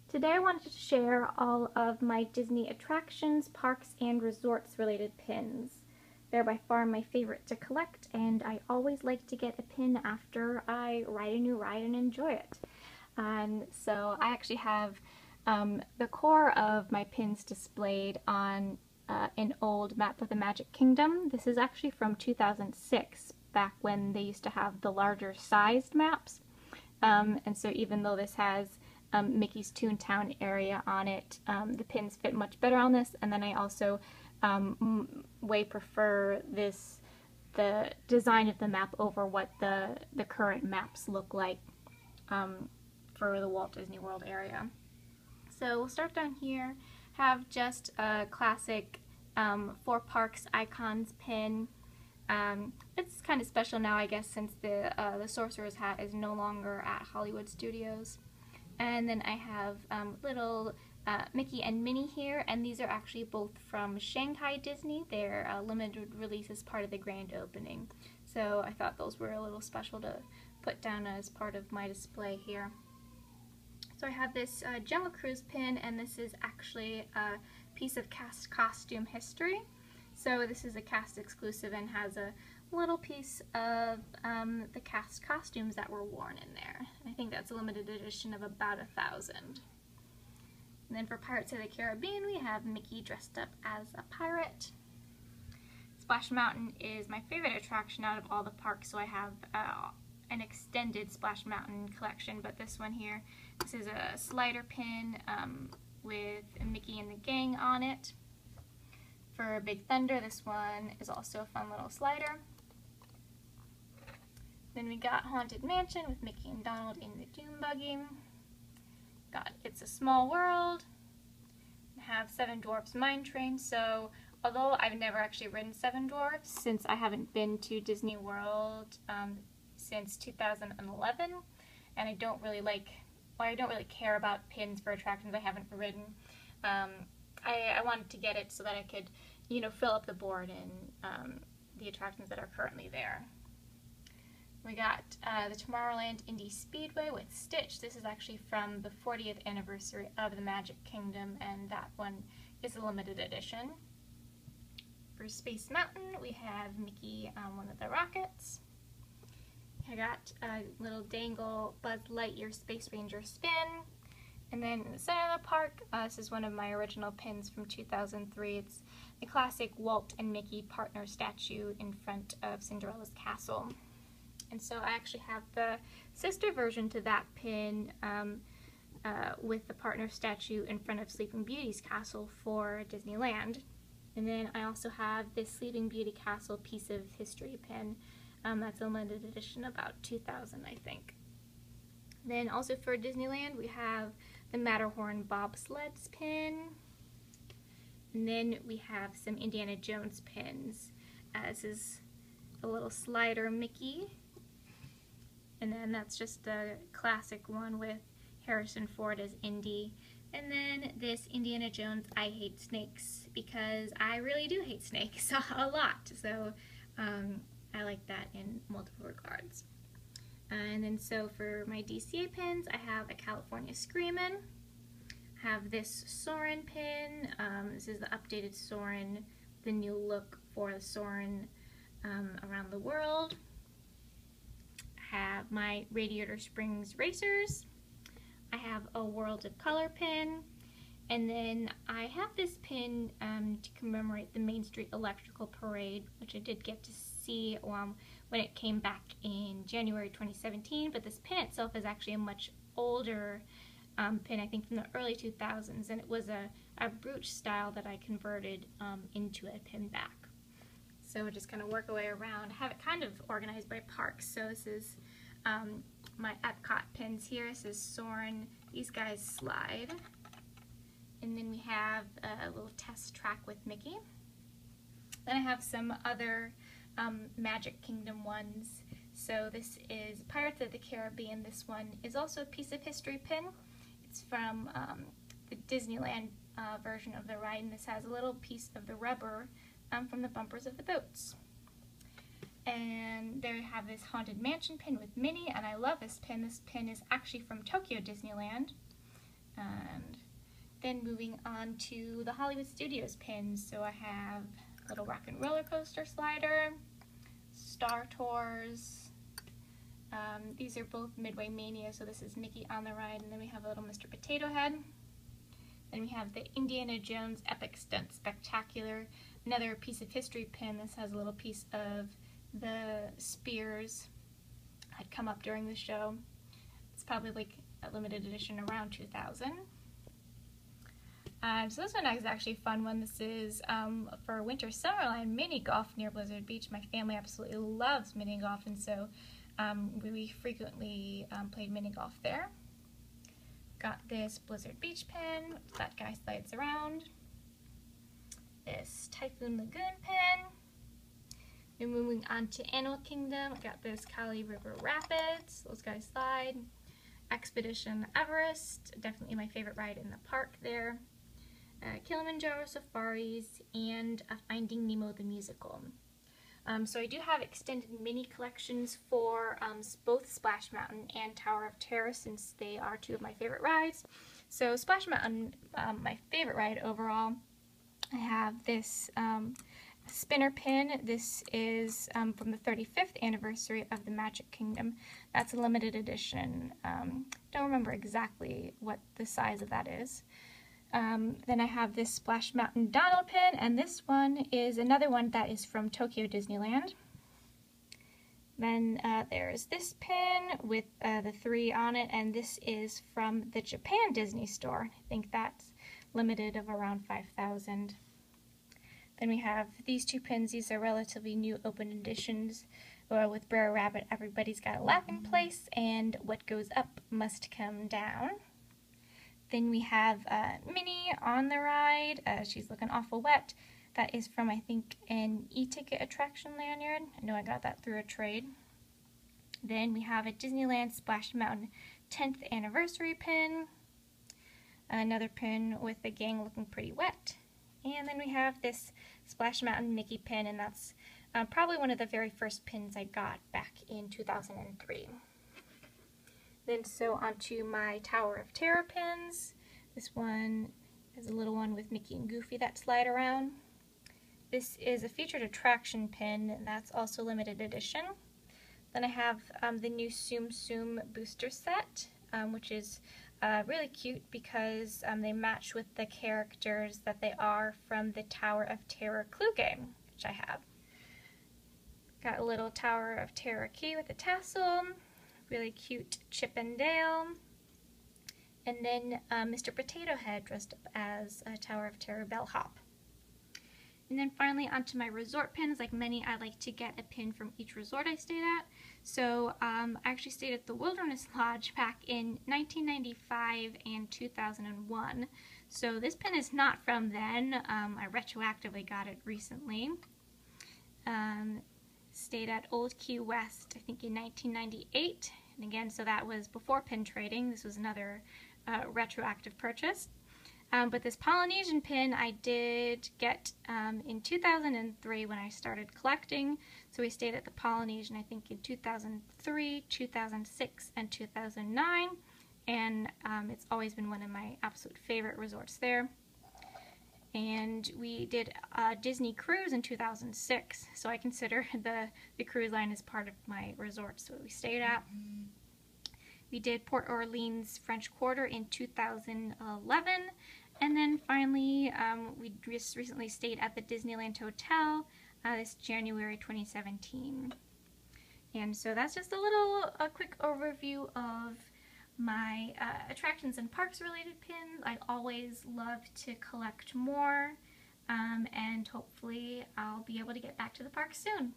Today I wanted to share all of my Disney attractions, parks, and resorts related pins. They're by far my favorite to collect, and I always like to get a pin after I ride a new ride and enjoy it. So I actually have the core of my pins displayed on an old map of the Magic Kingdom. This is actually from 2006, back when they used to have the larger sized maps. And so even though this has Mickey's Toontown area on it, the pins fit much better on this. And then I also way prefer the design of the map over what the current maps look like for the Walt Disney World area. So we'll start down here, have just a classic Four Parks Icons pin. It's kind of special now, I guess, since the Sorcerer's Hat is no longer at Hollywood Studios. And then I have little Mickey and Minnie here, and these are actually both from Shanghai Disney. They're limited release as part of the grand opening. So I thought those were a little special to put down as part of my display here. So I have this Jungle Cruise pin, and this is actually a piece of cast costume history. So this is a cast exclusive and has a little piece of the cast costumes that were worn in there. I think that's a limited edition of about 1,000. And then for Pirates of the Caribbean, we have Mickey dressed up as a pirate. Splash Mountain is my favorite attraction out of all the parks, so I have an extended Splash Mountain collection, but this one here, this is a slider pin with Mickey and the gang on it. For Big Thunder, this one is also a fun little slider. Then we got Haunted Mansion with Mickey and Donald in the Doom Buggy. Got It's a Small World. Have Seven Dwarfs Mine Train. So although I've never actually ridden Seven Dwarfs since I haven't been to Disney World since 2011, and I don't really care about pins for attractions I haven't ridden. I wanted to get it so that I could, fill up the board in the attractions that are currently there. We got the Tomorrowland Indy Speedway with Stitch. This is actually from the 40th anniversary of the Magic Kingdom, and that one is a limited edition. For Space Mountain, we have Mickey on one of the rockets. I got a little dangle Buzz Lightyear Space Ranger spin. And then in the center of the park, this is one of my original pins from 2003. It's the classic Walt and Mickey partner statue in front of Cinderella's castle. And so I actually have the sister version to that pin with the partner statue in front of Sleeping Beauty's castle for Disneyland. And then I also have this Sleeping Beauty castle piece of history pin. That's a limited edition, about 2,000, I think. Then also for Disneyland, we have the Matterhorn bobsleds pin. And then we have some Indiana Jones pins. This is a little slider Mickey. And then that's just the classic one with Harrison Ford as Indy. And then this Indiana Jones I Hate Snakes, because I really do hate snakes a lot. So I like that in multiple regards. And then so for my DCA pins, I have a California Screamin'. I have this Soarin' pin. This is the updated Soarin', the new look for the Soarin' around the world. I have my Radiator Springs Racers. I have a World of Color pin. And then I have this pin to commemorate the Main Street Electrical Parade, which I did get to see when it came back in January 2017, but this pin itself is actually a much older pin, I think from the early 2000s, and it was a brooch style that I converted into a pin back. So we'll just kind of work our way around. I have it kind of organized by parks. So this is my Epcot pins here. This is Soarin'. These guys slide. And then we have a little test track with Mickey. Then I have some other Magic Kingdom ones. So this is Pirates of the Caribbean. This one is also a piece of history pin. It's from the Disneyland version of the ride, and this has a little piece of the rubber from the bumpers of the boats. And there we have this Haunted Mansion pin with Minnie, and I love this pin. This pin is actually from Tokyo Disneyland. Then moving on to the Hollywood Studios pins. So I have little Rock and Roller Coaster slider, Star Tours. These are both Midway Mania, so this is Mickey on the Ride, and then we have a little Mr. Potato Head. Then we have the Indiana Jones Epic Stunt Spectacular, another piece of history pin. This has a little piece of the spears had come up during the show. It's probably like a limited edition around 2000. So this one is actually a fun one. This is for Winter Summerland mini golf near Blizzard Beach. My family absolutely loves mini golf, and so we frequently played mini golf there. Got this Blizzard Beach pin, that guy slides around. This Typhoon Lagoon pin. Then moving on to Animal Kingdom, I got this Kali River Rapids, those guys slide. Expedition Everest, definitely my favorite ride in the park there. Kilimanjaro Safaris, and Finding Nemo the Musical. So I do have extended mini collections for both Splash Mountain and Tower of Terror, since they are two of my favorite rides. So Splash Mountain, my favorite ride overall. I have this spinner pin. This is from the 35th anniversary of the Magic Kingdom. That's a limited edition. Don't remember exactly what the size of that is. Then I have this Splash Mountain Donald pin, and this one is another one that is from Tokyo Disneyland. Then there's this pin with the 3 on it, and this is from the Japan Disney store. I think that's limited of around 5,000. Then we have these 2 pins. These are relatively new open editions with Brer Rabbit, Everybody's Got a Laughing Place, and What Goes Up Must Come Down. Then we have Minnie on the ride. She's looking awful wet. That is from, I think, an e-ticket attraction lanyard. I know I got that through a trade. Then we have a Disneyland Splash Mountain 10th anniversary pin. Another pin with the gang looking pretty wet. And then we have this Splash Mountain Mickey pin, and that's probably one of the very first pins I got back in 2003. Then so onto my Tower of Terror pins. This one is a little one with Mickey and Goofy that slide around. This is a featured attraction pin, and that's also limited edition. Then I have the new Tsum Tsum booster set, which is really cute because they match with the characters that they are from the Tower of Terror clue game, which I have. Got a little Tower of Terror key with a tassel. Really cute Chip and Dale, and then Mr. Potato Head dressed up as a Tower of Terror bellhop. And then finally onto my resort pins. Like many, I like to get a pin from each resort I stayed at. So I actually stayed at the Wilderness Lodge back in 1995 and 2001. So this pin is not from then. I retroactively got it recently. Stayed at Old Key West, I think in 1998, and again, so that was before pin trading. This was another retroactive purchase. But this Polynesian pin I did get in 2003 when I started collecting. So we stayed at the Polynesian, I think, in 2003, 2006, and 2009, and it's always been one of my absolute favorite resorts there. And we did a Disney cruise in 2006, so I consider the cruise line as part of my resort, so we stayed at. We did Port Orleans French Quarter in 2011, and then finally we just recently stayed at the Disneyland Hotel this January 2017. And so that's just a quick overview of my attractions and parks related pins. I always love to collect more, and hopefully I'll be able to get back to the park soon.